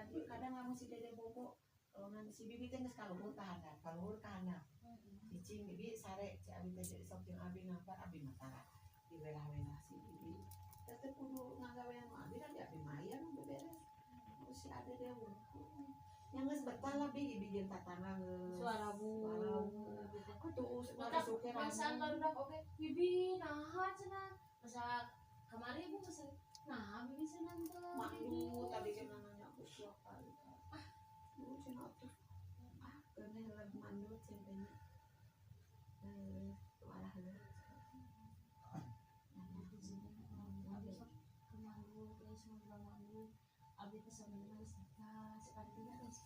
Tapi kadang kamu si dede bobo nanti si bibi teh geus kaluhur ka handap, kaluhur ka handap. Cicing bibi sare ci abi teh sok jeung abi ngapa abi matara. Diwelah-welah si bibi. Tetep kudu ngagawean abi dan di abi maya nu beberes. Terus si ade deh yang geus betah lah bi jeung tatangga geus Suara bu. Atuh suara suke Masaan barudak oke. Bibi naha cenah. Masa kemarin ibu masa nah bibi senang tuh. Makdu tadi kan nanya aku siapa kali. Lu cenah atuh. Kene lagu mandut centenya. Walah heula. Abi sok kemandu guys mau mandu. Abi pesan mana sekali sekali tidak guys.